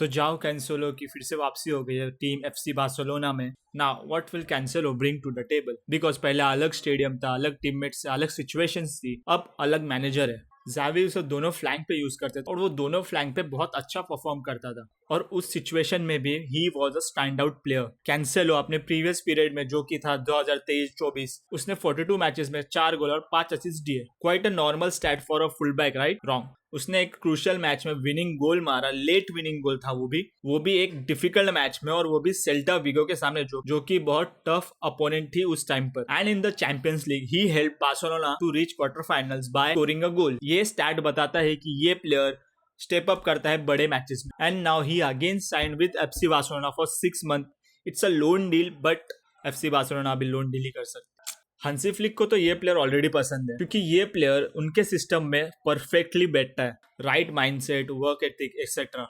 तो जाओ कैंसेलो की फिर से वापसी हो गई है टीम एफसी बार्सिलोना में। Now what will Cancelo bring to the table, because पहले अलग स्टेडियम था, अलग टीममेट्स, अलग सिचुएशंस थी, अब अलग मैनेजर है। ज़ावी उसे दोनों फ्लैंक पे यूज करते थे और वो दोनों फ्लैंक पे बहुत अच्छा परफॉर्म करता था, और उस सिचुएशन में भी he was a stand out player. Cancelo अपने प्रीवियस पीरियड में जो कि था 2023-24, उसने 42 मैचेस में 4 गोल और 5 असिस्ट दिए। Quite a normal stat for a full back, right? Wrong. उसने एक क्रूशियल मैच में विनिंग गोल मारा, लेट विनिंग गोल था वो भी एक डिफिकल्ट मैच में, और वो भी सेल्टा विगो के सामने जो कि बहुत टफ अपोनेंट थी उस टाइम पर। And in the Champions League he help Barcelona to reach quarter finals by scoring a goal. ये स्टैट बताता है कि ये प्लेयर स्टेप अप करता है बड़े मैचेस में। And now he again signed with FC Barcelona for 6 month. It's a loan deal, but FC Barcelona अभी लोन डील ही कर सकता है। हंसी फ्लिक को तो ये प्लेयर ऑलरेडी पसंद है, क्योंकि ये प्लेयर उनके सिस्टम में परफेक्टली बैठता है। Right mindset, work ethic etcetera.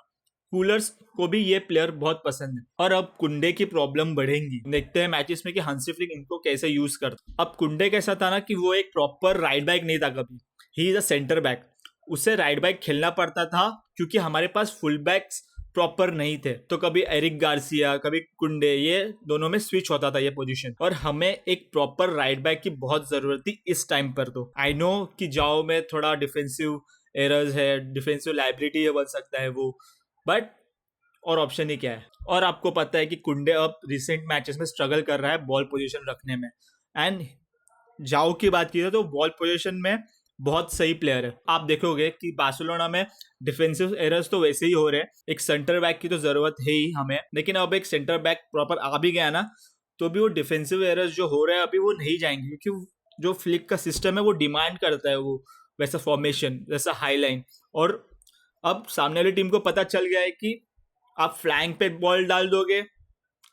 Coolers को भी ये प्लेयर बहुत पसंद है। और अब कुंडे की प्रॉब्लम बढ़ेंगी। देखते हैं मैचेस में कि हंसी फ्लिक इनको कैसे यूज करता। अब कुंडे कैसा था ना कि वो एक प्रॉपर राइट बैक नहीं था कभी, he is a centre back. उसे राइट बैक खेलना पड़ता था क्योंकि हमारे पास फुल बैक्स प्रॉपर नहीं थे, तो कभी एरिक गार्सिया, कभी कुंडे, ये दोनों में स्विच होता था ये पोजीशन, और हमें एक प्रॉपर राइट बैक की बहुत जरूरत थी इस टाइम पर। तो आई नो कि जाओ में थोड़ा डिफेंसिव एरर्स है, डिफेंसिव लाइबिलिटी बन सकता है वो, बट और ऑप्शन ही क्या है। और आपको पता है कि कुंडे अब रिसेंट मैचेस में स्ट्रगल कर रहा है बॉल पोजीशन रखने में। एंड जाओ की बात की तो बॉल पोजीशन में बहुत सही प्लेयर है। आप देखोगे कि बार्सिलोना में डिफेंसिव एरर्स तो वैसे ही हो रहे हैं, एक सेंटर बैक की तो जरूरत है ही हमें, लेकिन अब एक सेंटर बैक प्रॉपर आ भी गया ना, तो भी वो डिफेंसिव एरर्स जो हो रहे हैं अभी वो नहीं जाएंगे, क्योंकि जो फ्लिक का सिस्टम है वो डिमांड करता है वो वैसा फॉर्मेशन, वैसा हाई लाइन। और अब सामने वाली टीम को पता चल गया है कि आप फ्लैंक पे बॉल डाल दोगे,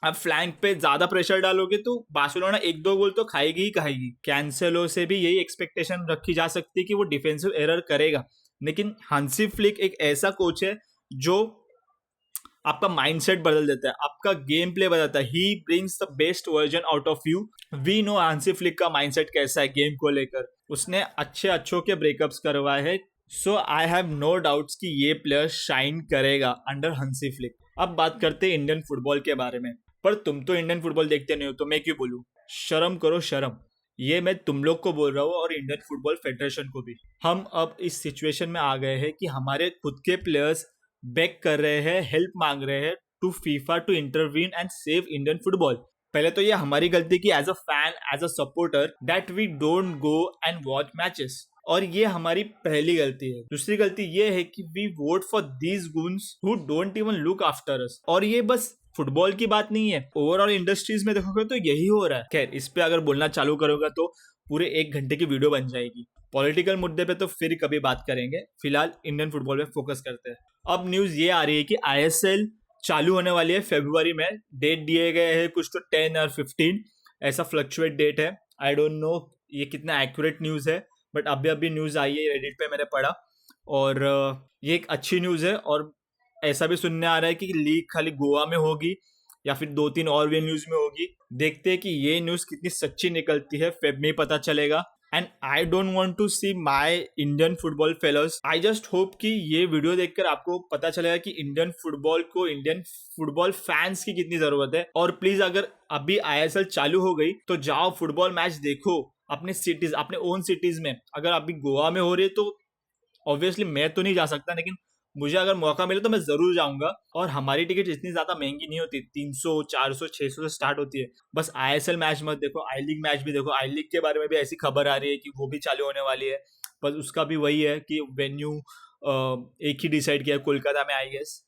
आप फ्लैंक पे ज्यादा प्रेशर डालोगे तो बार्सिलोना 1-2 गोल तो खाएगी ही खाएगी। कैंसेलो से भी यही एक्सपेक्टेशन रखी जा सकती है कि वो डिफेंसिव एरर करेगा, लेकिन हांसी फ्लिक एक ऐसा कोच है जो आपका माइंडसेट बदल देता है, आपका गेम प्ले बदलता है। He brings the best version out of you. We know Hansi Flick का माइंडसेट कैसा है गेम को लेकर, उसने अच्छों के ब्रेकअप्स करवाए हैं। सो आई हैव नो डाउट्स कि ये प्लेयर शाइन करेगा अंडर हंसी फ्लिक। अब बात करते हैं इंडियन फुटबॉल के बारे में, पर तुम तो इंडियन फुटबॉल देखते नहीं हो तो मैं क्यों बोलूं। शर्म करो शर्म। ये मैं तुम लोग को बोल रहा हूँ और इंडियन फुटबॉल फेडरेशन को भी। हम अब इस सिचुएशन में आ गए हैं कि हमारे खुद के प्लेयर्स बेग कर रहे हैं, हेल्प मांग रहे हैं to FIFA to intervene and save Indian football. पहले तो ये हमारी गलती की as a fan, as a supporter, that we don't go and watch matches, और ये हमारी पहली गलती है। दूसरी गलती ये है कि we vote for these goons who don't even look after us. और ये बस फुटबॉल की बात नहीं है, ओवरऑल इंडस्ट्रीज में देखोगे तो यही हो रहा है। खैर, इस पे अगर बोलना चालू करोगे तो पूरे 1 घंटे की वीडियो बन जाएगी। पॉलिटिकल मुद्दे पे तो फिर कभी बात करेंगे, फिलहाल इंडियन फुटबॉल पे फोकस करते हैं। अब न्यूज ये आ रही है कि आईएसएल चालू होने वाली है फरवरी में। डेट दिए गए हैं कुछ तो 10 और 15, ऐसा फ्लक्चुएट डेट है। आई डोंट नो ये कितना एक्यूरेट न्यूज है, बट अभी न्यूज आई है, रेडिट पे मैंने पढ़ा, और ये एक अच्छी न्यूज है। और ऐसा भी सुनने आ रहा है कि लीग खाली गोवा में होगी या फिर 2-3 और वेन्यूज में होगी। देखते हैं कि ये न्यूज कितनी सच्ची निकलती है, फेब में ही पता चलेगा। And I don't want to see my Indian football fellows. I just hope कि ये वीडियो देखकर आपको पता चलेगा कि इंडियन फुटबॉल को, इंडियन फुटबॉल फैंस की कितनी जरूरत है। और प्लीज अगर अभी आईएसएल चालू हो गई तो जाओ फुटबॉल मैच देखो अपने सिटीज, अपने ओन सिटीज में। अगर अभी गोवा में हो रही है तो ऑब्वियसली मैं तो नहीं जा सकता, लेकिन मुझे अगर मौका मिले तो मैं जरूर जाऊंगा। और हमारी टिकट इतनी ज्यादा महंगी नहीं होती, 300, 400, 600 से स्टार्ट होती है। बस आईएसएल मैच मत देखो, आई लीग मैच भी देखो। आई लीग के बारे में भी ऐसी खबर आ रही है कि वो भी चालू होने वाली है, बस उसका भी वही है कि वेन्यू एक ही डिसाइड किया कोलकाता में, आई गेस।